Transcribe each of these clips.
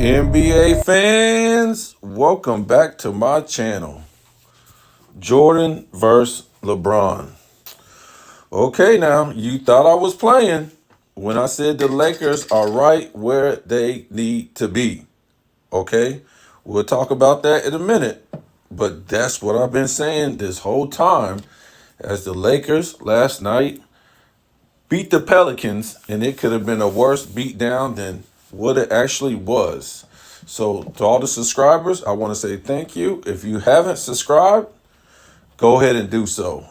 NBA fans, welcome back to my channel. Jordan versus LeBron. Okay, now, you thought I was playing when I said the Lakers are right where they need to be. Okay, we'll talk about that in a minute. But that's what I've been saying this whole time as the Lakers last night beat the Pelicans, and it could have been a worse beatdown than what it actually was. So, to all the subscribers, I want to say thank you. If you haven't subscribed, go ahead and do so.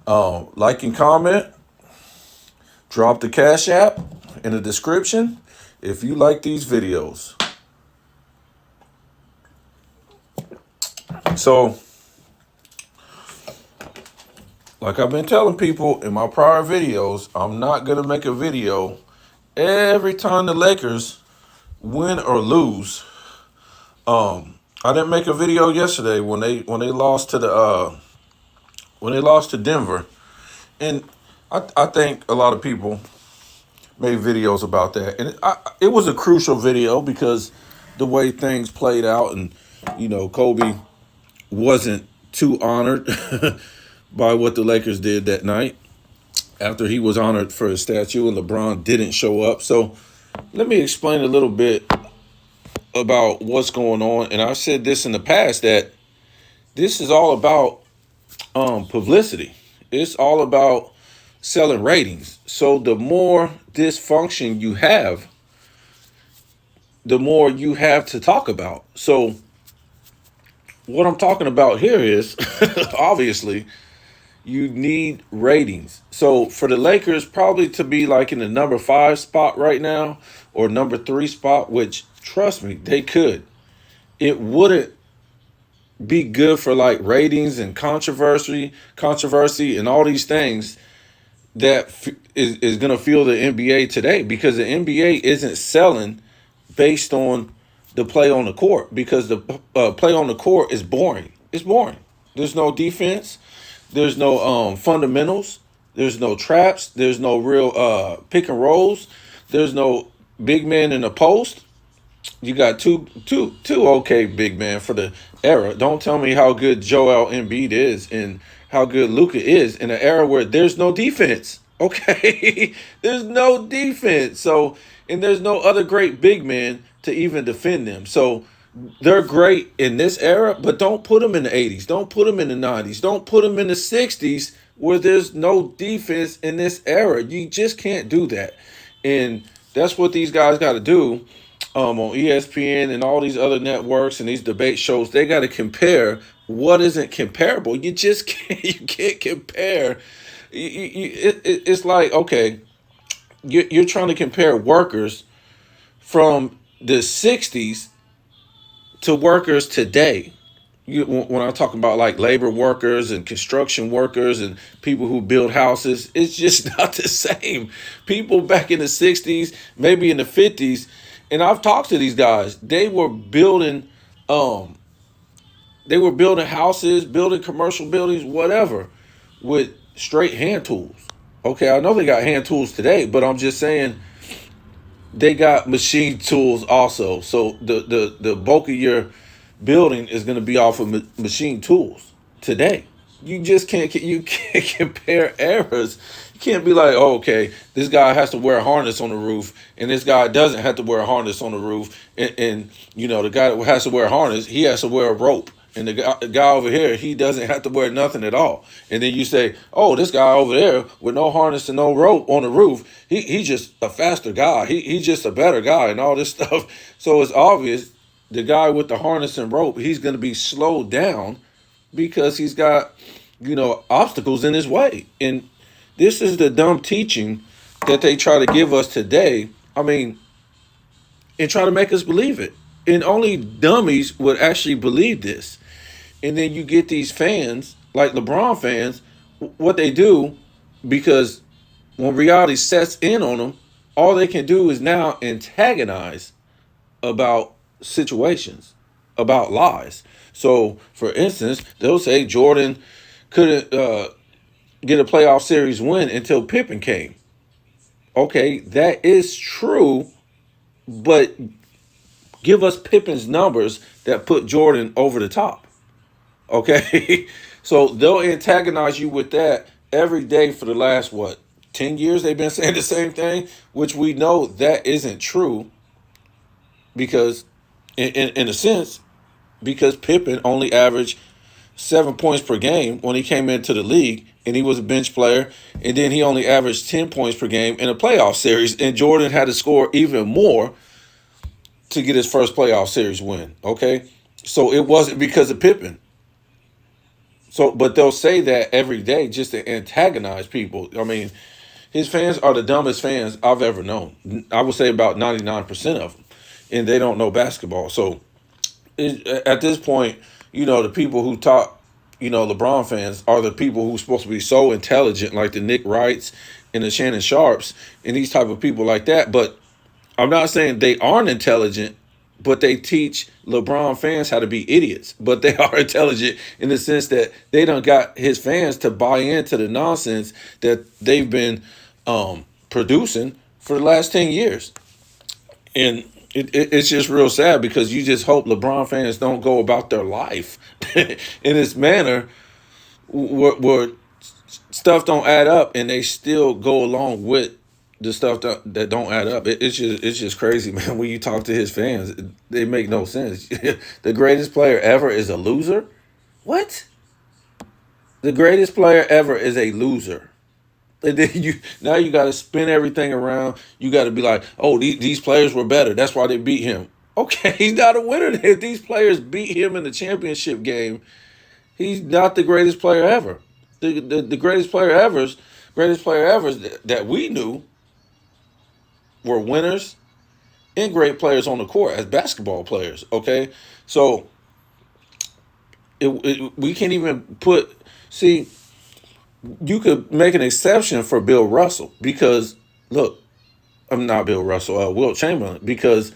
Like and comment, drop the Cash App in the description if you like these videos. So, like I've been telling people in my prior videos, I'm not going to make a video every time the Lakers win or lose. I didn't make a video yesterday when they lost to Denver, and I think a lot of people made videos about that, and it was a crucial video because the way things played out, and Kobe wasn't too honored by what the Lakers did that night after he was honored for his statue, and LeBron didn't show up. So let me explain a little bit about what's going on. And I've said this in the past that this is all about publicity. It's all about selling ratings. So the more dysfunction you have, the more you have to talk about. So what I'm talking about here is obviously you need ratings. So for the Lakers probably to be like in the number 5 spot right now or number 3 spot, which trust me, they could. It wouldn't be good for like ratings and controversy and all these things that is going to fuel the NBA today, because the NBA isn't selling based on the play on the court, because the play on the court is boring. It's boring. There's no defense. There's no fundamentals. There's no traps. There's no real pick and rolls. There's no big man in the post. You got two okay big men for the era. Don't tell me how good Joel Embiid is and how good Luka is in an era where there's no defense. Okay, there's no defense. So, and there's no other great big man to even defend them. So they're great in this era, but don't put them in the 80s. Don't put them in the 90s. Don't put them in the 60s where there's no defense in this era. You just can't do that. And that's what these guys got to do on ESPN and all these other networks and these debate shows. They got to compare what isn't comparable. You just can't. You can't compare. It's like, okay, you're trying to compare workers from the 60s to workers today. When I talk about like labor workers and construction workers and people who build houses, it's just not the same. People back in the 60s, maybe in the 50s, and I've talked to these guys, they were building houses, building commercial buildings, whatever, with straight hand tools. Okay, I know they got hand tools today, but I'm just saying they got machine tools also. So the bulk of your building is going to be off of machine tools today. You just can't compare eras. You can't be like, oh, okay, this guy has to wear a harness on the roof, and this guy doesn't have to wear a harness on the roof, and the guy that has to wear a harness, he has to wear a rope, and the guy over here, he doesn't have to wear nothing at all. And then you say, oh, this guy over there with no harness and no rope on the roof, he's just a faster guy. He's just a better guy and all this stuff. So it's obvious the guy with the harness and rope, he's going to be slowed down because he's got, obstacles in his way. And this is the dumb teaching that they try to give us today. I mean, and try to make us believe it. And only dummies would actually believe this. And then you get these fans, like LeBron fans, what they do, because when reality sets in on them, all they can do is now antagonize about situations, about lies. So, for instance, they'll say Jordan couldn't get a playoff series win until Pippen came. Okay, that is true, but Give us Pippen's numbers that put Jordan over the top. Okay, so they'll antagonize you with that every day for the last what 10 years. They've been saying the same thing, which we know that isn't true because, in a sense, because Pippen only averaged 7 points per game when he came into the league, and he was a bench player, and then he only averaged 10 points per game in a playoff series, and Jordan had to score even more to get his first playoff series win. Okay, so it wasn't because of Pippen. So, but they'll say that every day just to antagonize people. I mean, his fans are the dumbest fans I've ever known. I would say about 99% of them, and they don't know basketball. So, at this point, the people who talk, LeBron fans are the people who's supposed to be so intelligent, like the Nick Wrights and the Shannon Sharps and these type of people like that. But I'm not saying they aren't intelligent, but they teach LeBron fans how to be idiots. But they are intelligent in the sense that they done got his fans to buy into the nonsense that they've been producing for the last 10 years. And it's just real sad because you just hope LeBron fans don't go about their life in this manner where stuff don't add up and they still go along with the stuff that don't add up. It's just crazy, man. When you talk to his fans, they make no sense. The greatest player ever is a loser. What? The greatest player ever is a loser. And then you got to spin everything around. You got to be like, oh, these players were better. That's why they beat him. Okay, he's not a winner. If these players beat him in the championship game, he's not the greatest player ever. The greatest player ever that we knew were winners and great players on the court as basketball players. Okay, so we can't even put. See, you could make an exception for Bill Russell because look, I'm not Bill Russell, Wilt Chamberlain, because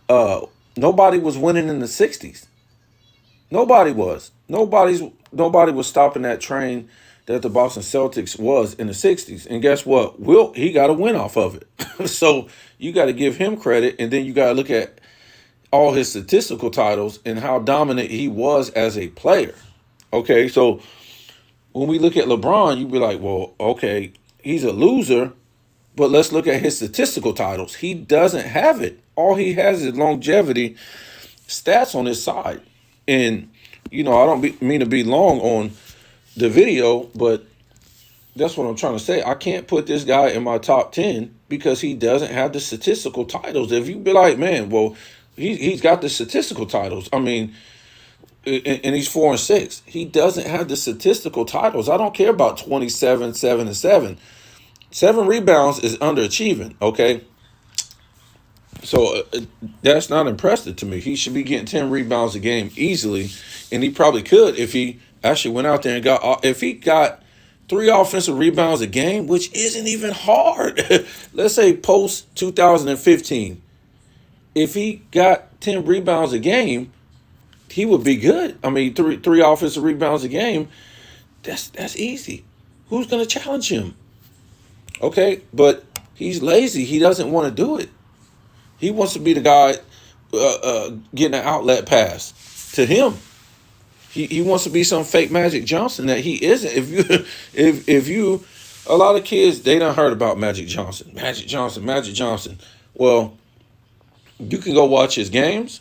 uh, nobody was winning in the '60s. Nobody was. Nobody was stopping that train that the Boston Celtics was in the '60s. And guess what? Wilt, he got a win off of it. So you got to give him credit, and then you got to look at all his statistical titles and how dominant he was as a player. Okay, so when we look at LeBron, you be like, well, okay, he's a loser, but let's look at his statistical titles. He doesn't have it. All he has is longevity stats on his side. And, I don't mean to be long on the video, but that's what I'm trying to say. I can't put this guy in my top 10 because he doesn't have the statistical titles. If you be like, man, well, he's got the statistical titles. I mean, and he's 4-6. He doesn't have the statistical titles. I don't care about 27, 7, and 7. 7 rebounds is underachieving, okay? So that's not impressive to me. He should be getting 10 rebounds a game easily, and he probably could if he actually went out there and if he got 3 offensive rebounds a game, which isn't even hard. Let's say post 2015. If he got 10 rebounds a game, he would be good. I mean, three offensive rebounds a game, that's easy. Who's gonna challenge him? Okay, but he's lazy. He doesn't want to do it. He wants to be the guy getting an outlet pass to him. He wants to be some fake Magic Johnson that he isn't. If you a lot of kids, they done heard about Magic Johnson. Magic Johnson, Magic Johnson. Well, you can go watch his games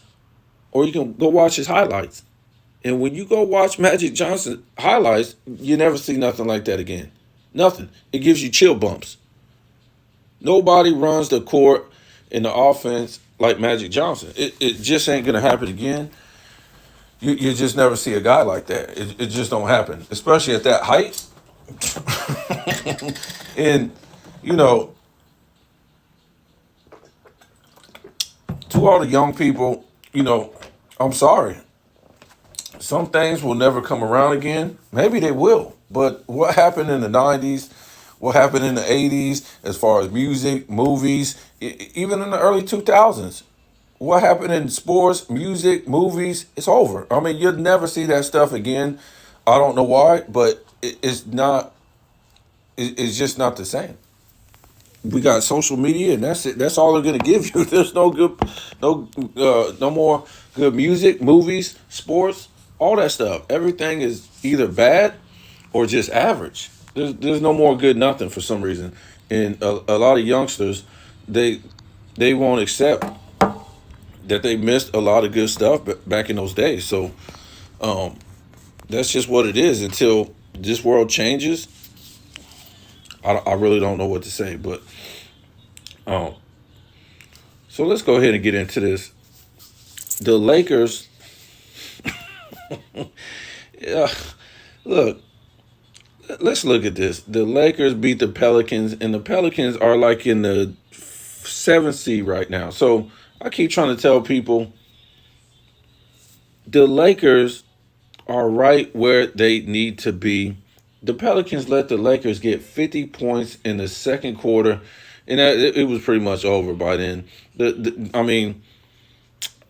or you can go watch his highlights. And when you go watch Magic Johnson highlights, you never see nothing like that again. Nothing. It gives you chill bumps. Nobody runs the court in the offense like Magic Johnson. It just ain't gonna happen again. You just never see a guy like that. It just don't happen, especially at that height. And you know, to all the young people, I'm sorry. Some things will never come around again. Maybe they will. But what happened in the 90s, what happened in the 80s, as far as music, movies, even in the early 2000s, what happened in sports, music, movies, it's over. I mean, you'll never see that stuff again. I don't know why, but it's not, it's just not the same. we got social media, and that's it. That's all they're gonna give you. There's no good, no more good music, movies, sports, all that stuff. Everything is either bad or just average. There's no more good nothing for some reason, and a lot of youngsters, they they won't accept that they missed a lot of good stuff back in those days. So that's just what it is. Until this world changes, I really don't know what to say. But um, so let's go ahead and get into this. The Lakers, yeah, look, let's look at this. The Lakers beat the Pelicans, and the Pelicans are like in the seventh seed right now. So I keep trying to tell people the Lakers are right where they need to be. The Pelicans let the Lakers get 50 points in the second quarter, and it was pretty much over by then. I mean,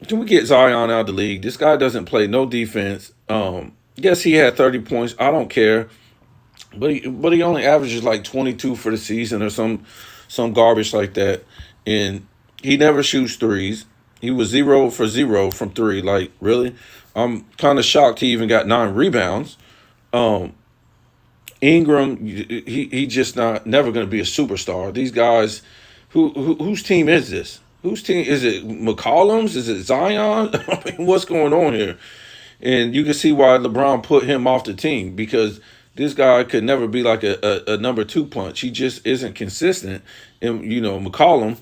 can we get Zion out of the league? This guy doesn't play no defense. Yes, he had 30 points. I don't care, but he only averages like 22 for the season or some garbage like that, and he never shoots threes. He was 0 for 0 from three. Like, really? I'm kind of shocked he even got 9 rebounds. Um, Ingram, he just not never going to be a superstar. These guys, whose team is this? Whose team is it? McCollum's? Is it Zion? I mean, what's going on here? And you can see why LeBron put him off the team, because this guy could never be like a number two punch. He just isn't consistent. And McCollum,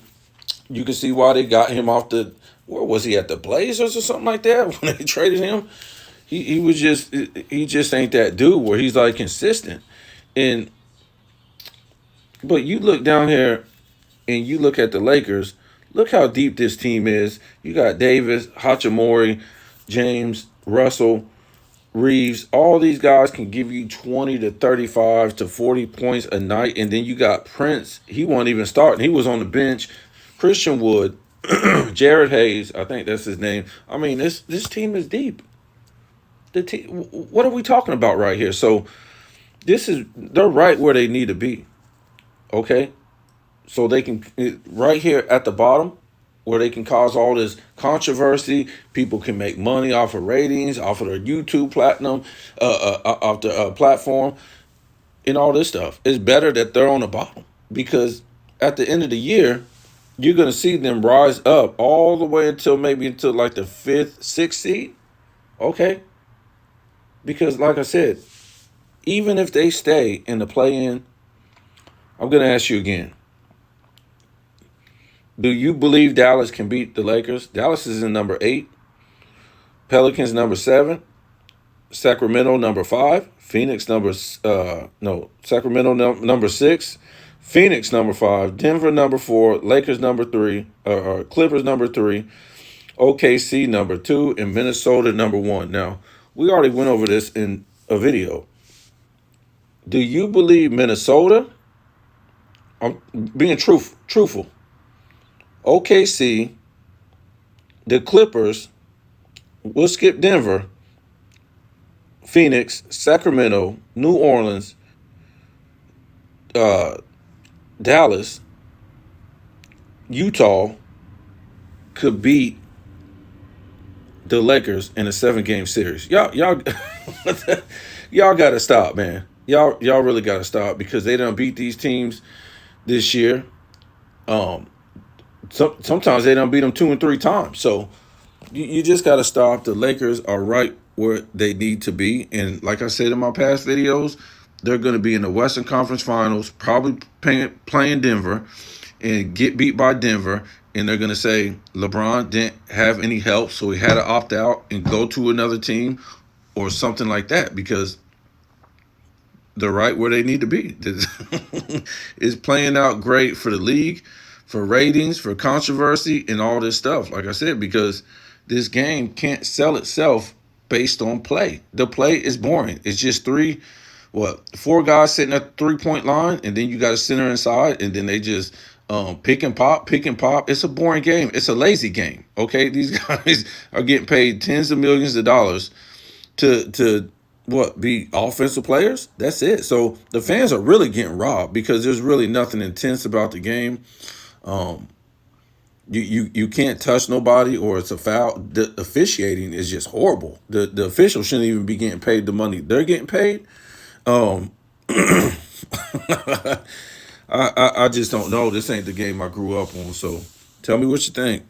you can see why they got him off the. Where was he, at the Blazers or something like that when they traded him? He just ain't that dude where he's like consistent. And but you look down here and you look at the Lakers. Look how deep this team is. You got Davis, Hachimura, James, Russell, Reeves. All these guys can give you 20 to 35 to 40 points a night. And then you got Prince. He wasn't even starting. He was on the bench. Christian Wood, Jared Hayes, I think that's his name. I mean, this team is deep. The team, what are we talking about right here? So they're right where they need to be. Okay, so they can, right here at the bottom, where they can cause all this controversy. People can make money off of ratings, off of their YouTube platinum, off the platform, and all this stuff. It's better that they're on the bottom, because at the end of the year, you're gonna see them rise up all the way until like the fifth, sixth seed. Okay, because like I said, even if they stay in the play-in, I'm gonna ask you again. Do you believe Dallas can beat the Lakers? Dallas is in number 8, Pelicans number 7, Sacramento number 5, Phoenix number no Sacramento number 6, Phoenix number 5, Denver number 4, Lakers number 3, or Clippers number 3, OKC number 2, and Minnesota number 1. Now, we already went over this in a video. Do you believe Minnesota? I'm being truthful. OKC, the Clippers, we'll skip Denver, Phoenix, Sacramento, New Orleans, uh, Dallas, Utah could beat the Lakers in a 7-game series. Y'all, y'all got to stop, man. Y'all really got to stop, because they done beat these teams this year. Um, Sometimes they don't beat them 2 and 3 times. So you just got to stop. The Lakers are right where they need to be. And like I said in my past videos, they're going to be in the Western Conference Finals, probably playing Denver, and get beat by Denver. And they're going to say LeBron didn't have any help, so he had to opt out and go to another team or something like that, because they're right where they need to be. It's playing out great for the league, for ratings, for controversy, and all this stuff. Like I said, because this game can't sell itself based on play. The play is boring. It's just 4 guys sitting at the 3-point line, and then you got a center inside, and then they just pick and pop, pick and pop. It's a boring game. It's a lazy game. Okay, these guys are getting paid tens of millions of dollars to what be offensive players. That's it. So the fans are really getting robbed because there's really nothing intense about the game. Um, you can't touch nobody or it's a foul. The officiating is just horrible. The officials shouldn't even be getting paid the money they're getting paid. Um, I just don't know. This ain't the game I grew up on. So tell me what you think.